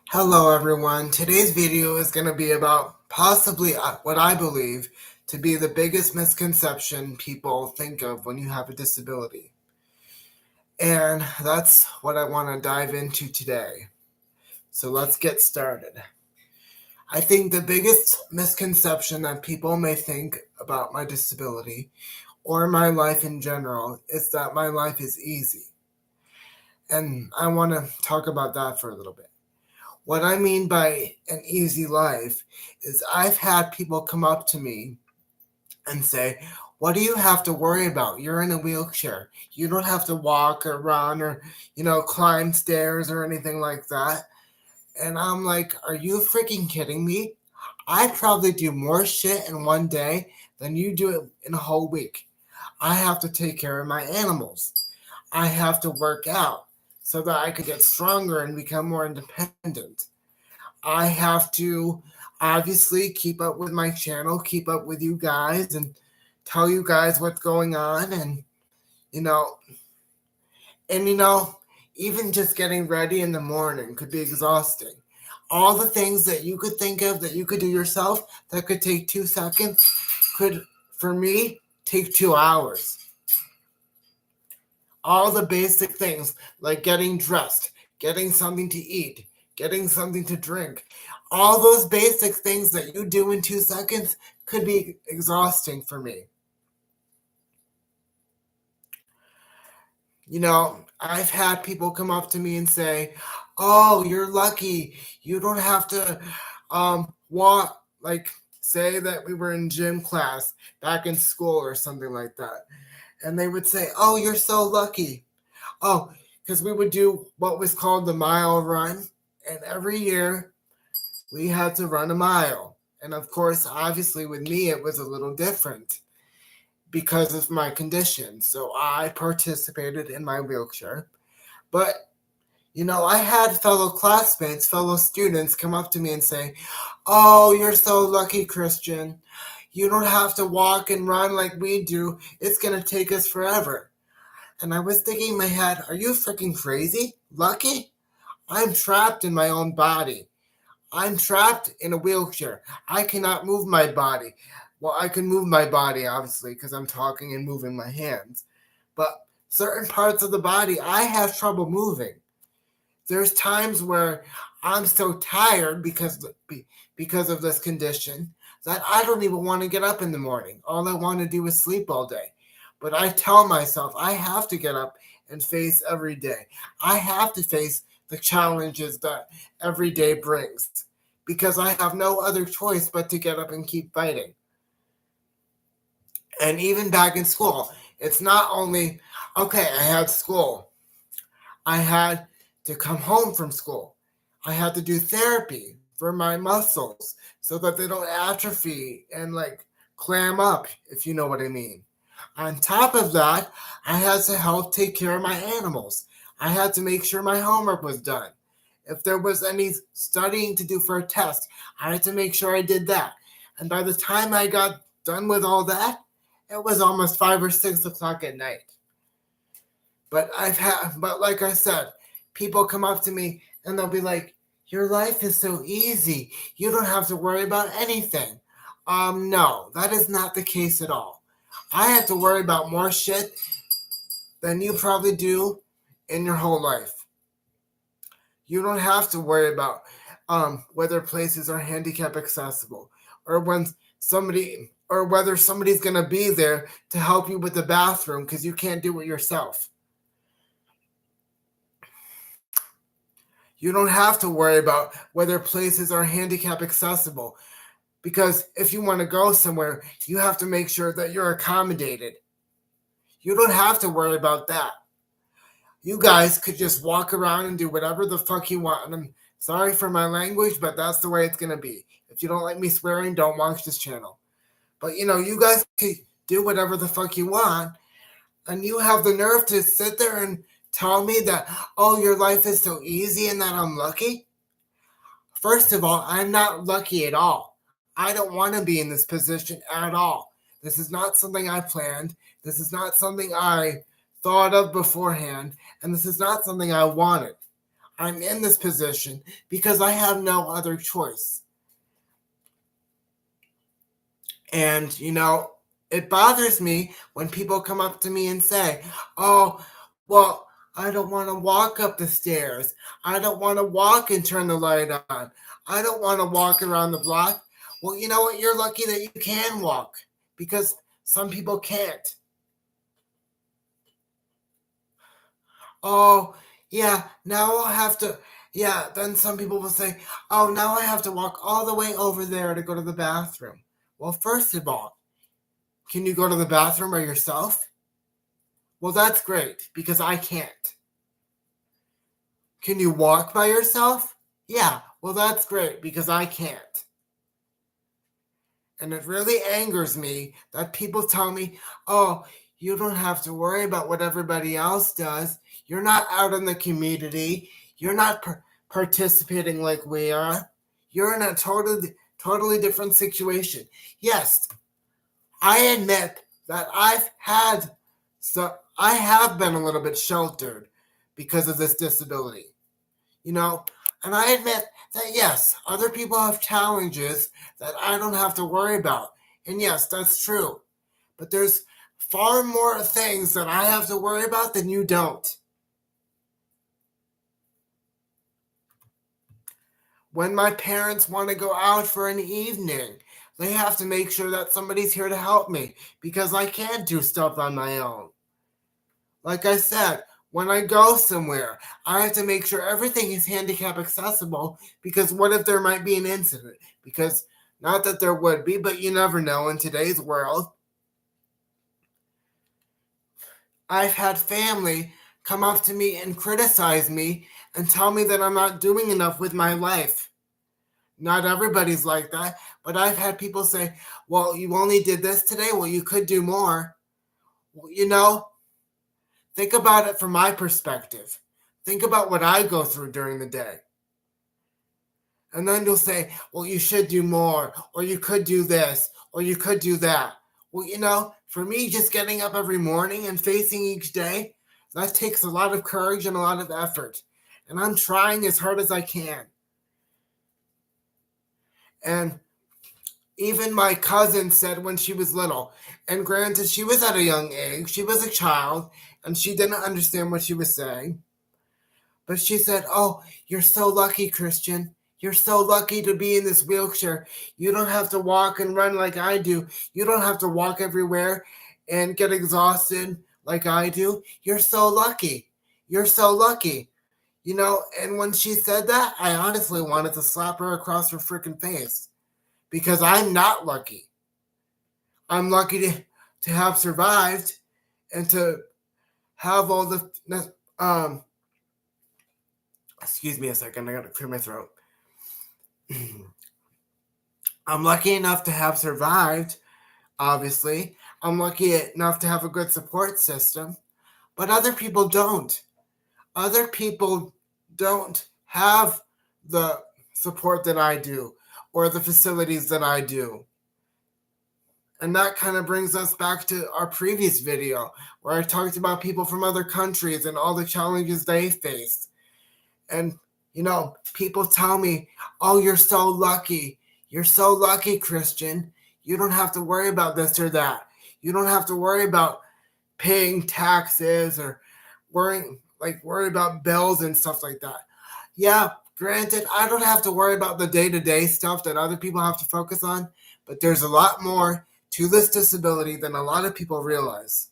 Hello everyone. Today's video is going to be about possibly what I believe to be the biggest misconception people think of when you have a disability. And that's what I want to dive into today. So let's get started. I think the biggest misconception that people may think about my disability or my life in general is that my life is easy. And I want to talk about that for a little bit. What I mean by an easy life is I've had people come up to me and say, "What do you have to worry about? You're in a wheelchair. You don't have to walk or run or, climb stairs or anything like that." And I'm like, "Are you freaking kidding me? I probably do more shit in one day than you do it in a whole week. I have to take care of my animals. I have to work out so that I could get stronger and become more independent. I have to obviously keep up with my channel, keep up with you guys, and tell you guys what's going on. You know, and even just getting ready in the morning could be exhausting. All the things that you could think of that you could do yourself that could take 2 seconds could, for me, take 2 hours. All the basic things like getting dressed, getting something to eat, getting something to drink, all those basic things that you do in 2 seconds could be exhausting for me. I've had people come up to me and say, "Oh, you're lucky. You don't have to walk." Like, say that we were in gym class back in school or something like that. And they would say, "Oh, you're so lucky." Oh, because we would do what was called the mile run. And every year we had to run a mile. And of course, obviously, with me, it was a little different because of my condition. So I participated in my wheelchair. But, I had fellow classmates, fellow students come up to me and say, "Oh, you're so lucky, Christian. You don't have to walk and run like we do. It's going to take us forever." And I was thinking in my head, are you freaking crazy? Lucky? I'm trapped in my own body. I'm trapped in a wheelchair. I cannot move my body. Well, I can move my body, obviously, because I'm talking and moving my hands. But certain parts of the body, I have trouble moving. There's times where I'm so tired because of this condition that I don't even want to get up in the morning. All I want to do is sleep all day. But I tell myself I have to get up and face every day. I have to face the challenges that every day brings because I have no other choice but to get up and keep fighting. And even back in school, it's not only, okay, I had school. I had to come home from school. I had to do therapy for my muscles so that they don't atrophy and like clam up, if you know what I mean. On top of that, I had to help take care of my animals. I had to make sure my homework was done. If there was any studying to do for a test, I had to make sure I did that. And by the time I got done with all that, it was almost 5 or 6 o'clock at night. But like I said, people come up to me and they'll be like, "Your life is so easy. You don't have to worry about anything." No, that is not the case at all. I have to worry about more shit than you probably do in your whole life. You don't have to worry about whether places are handicap accessible or whether somebody's gonna be there to help you with the bathroom because you can't do it yourself. You don't have to worry about whether places are handicap accessible because if you want to go somewhere, you have to make sure that you're accommodated. You don't have to worry about that. You guys could just walk around and do whatever the fuck you want. And I'm sorry for my language, but that's the way it's going to be. If you don't like me swearing, don't watch this channel. But you guys could do whatever the fuck you want. And you have the nerve to sit there and tell me that, "Oh, your life is so easy and that I'm lucky." First of all, I'm not lucky at all. I don't want to be in this position at all. This is not something I planned. This is not something I thought of beforehand. And this is not something I wanted. I'm in this position because I have no other choice. And, it bothers me when people come up to me and say, oh, well, I don't want to walk up the stairs. I don't want to walk and turn the light on. I don't want to walk around the block. Well, you know what? You're lucky that you can walk because some people can't. Oh, yeah, now I'll have to. Yeah, then some people will say, oh, now I have to walk all the way over there to go to the bathroom. Well, first of all, can you go to the bathroom by yourself? Well, that's great because I can't. Can you walk by yourself? Yeah, well, that's great because I can't. And it really angers me that people tell me, oh, you don't have to worry about what everybody else does. You're not out in the community. You're not participating like we are. You're in a totally different situation. Yes, I admit that I have been a little bit sheltered because of this disability, and I admit that yes, other people have challenges that I don't have to worry about. And yes, that's true. But there's far more things that I have to worry about than you don't. When my parents want to go out for an evening, they have to make sure that somebody's here to help me because I can't do stuff on my own. Like I said, when I go somewhere, I have to make sure everything is handicap accessible because what if there might be an incident? Because not that there would be, but you never know in today's world. I've had family come up to me and criticize me and tell me that I'm not doing enough with my life. Not everybody's like that, but I've had people say, well, you only did this today. Well, you could do more. Well, think about it from my perspective. Think about what I go through during the day. And then you'll say, well, you should do more, or you could do this, or you could do that. Well, for me, just getting up every morning and facing each day, that takes a lot of courage and a lot of effort. And I'm trying as hard as I can. And even my cousin said when she was little, and granted, she was at a young age, she was a child, and she didn't understand what she was saying. But she said, oh, you're so lucky, Christian. You're so lucky to be in this wheelchair. You don't have to walk and run like I do. You don't have to walk everywhere and get exhausted like I do. You're so lucky. You're so lucky. And when she said that, I honestly wanted to slap her across her freaking face because I'm not lucky. I'm lucky to have survived and to have all the excuse me a second, I gotta clear my throat. I'm lucky enough to have survived, obviously. I'm lucky enough to have a good support system, but other people don't. Other people don't have the support that I do or the facilities that I do. And that kind of brings us back to our previous video where I talked about people from other countries and all the challenges they face. And, people tell me, oh, you're so lucky. You're so lucky, Christian. You don't have to worry about this or that. You don't have to worry about paying taxes or worry about bills and stuff like that. Yeah, granted, I don't have to worry about the day-to-day stuff that other people have to focus on, but there's a lot more to this disability than a lot of people realize.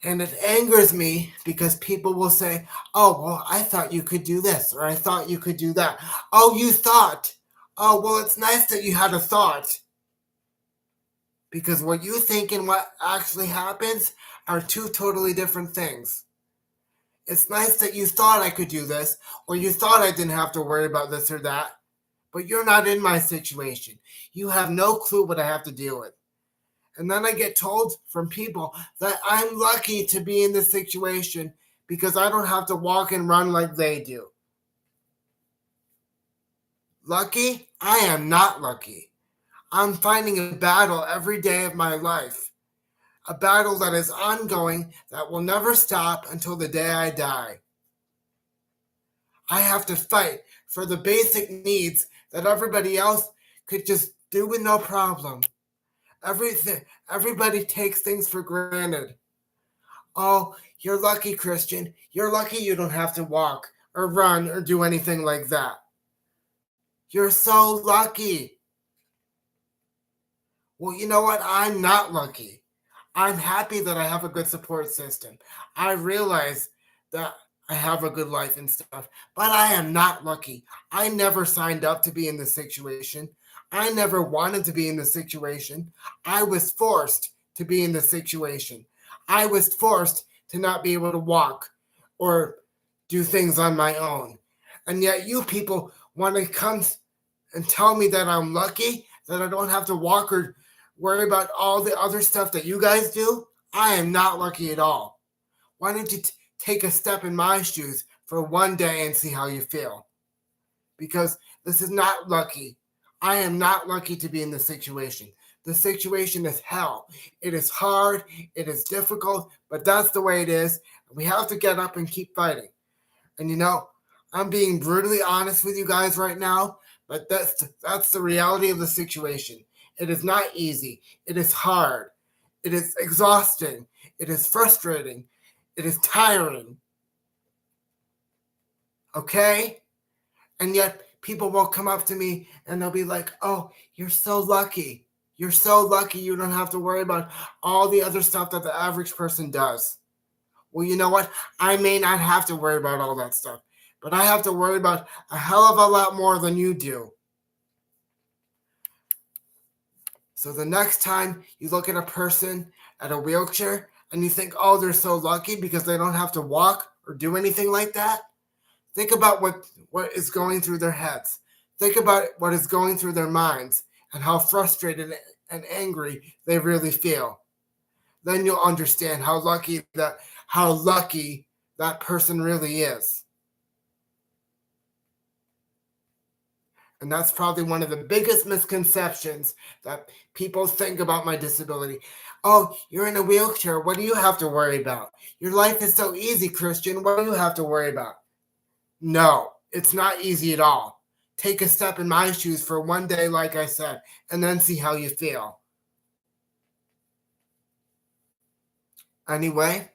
And it angers me because people will say, oh, well, I thought you could do this, or I thought you could do that. Oh, you thought. Oh, well, it's nice that you had a thought. Because what you think and what actually happens are two totally different things. It's nice that you thought I could do this, or you thought I didn't have to worry about this or that, but you're not in my situation. You have no clue what I have to deal with. And then I get told from people that I'm lucky to be in this situation because I don't have to walk and run like they do. Lucky? I am not lucky. I'm fighting a battle every day of my life. a battle that is ongoing that will never stop until the day I die. I have to fight for the basic needs that everybody else could just do with no problem. Everybody takes things for granted. Oh, you're lucky, Christian. You're lucky you don't have to walk or run or do anything like that. You're so lucky. Well, you know what? I'm not lucky. I'm happy that I have a good support system. I realize that I have a good life and stuff, but I am not lucky. I never signed up to be in this situation. I never wanted to be in this situation. I was forced to be in this situation. I was forced to not be able to walk or do things on my own. And yet, you people want to come and tell me that I'm lucky, that I don't have to walk or worry about all the other stuff that you guys do. I am not lucky at all. Why don't you take a step in my shoes for one day and see how you feel? Because this is not lucky. I am not lucky to be in this situation. The situation is hell. It is hard. It is difficult, but that's the way it is. We have to get up and keep fighting. And you know, I'm being brutally honest with you guys right now, but that's the reality of the situation. It is not easy. It is hard. It is exhausting. It is frustrating. It is tiring. Okay? And yet people will come up to me and they'll be like, oh, you're so lucky. You're so lucky you don't have to worry about all the other stuff that the average person does. Well, you know what? I may not have to worry about all that stuff, but I have to worry about a hell of a lot more than you do. So the next time you look at a person at a wheelchair and you think, oh, they're so lucky because they don't have to walk or do anything like that, think about what is going through their heads. Think about what is going through their minds and how frustrated and angry they really feel. Then you'll understand how lucky that person really is. And that's probably one of the biggest misconceptions that people think about my disability. Oh, you're in a wheelchair. What do you have to worry about? Your life is so easy, Christian. What do you have to worry about? No, it's not easy at all. Take a step in my shoes for one day, like I said, and then see how you feel. Anyway,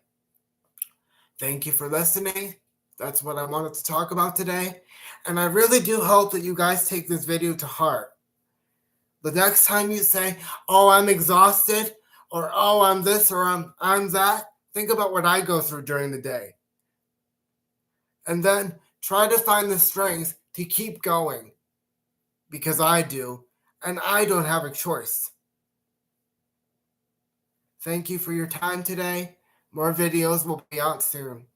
thank you for listening. That's what I wanted to talk about today. And I really do hope that you guys take this video to heart. The next time you say, oh, I'm exhausted, or oh, I'm this, or I'm that, think about what I go through during the day. And then try to find the strength to keep going. Because I do, and I don't have a choice. Thank you for your time today. More videos will be out soon.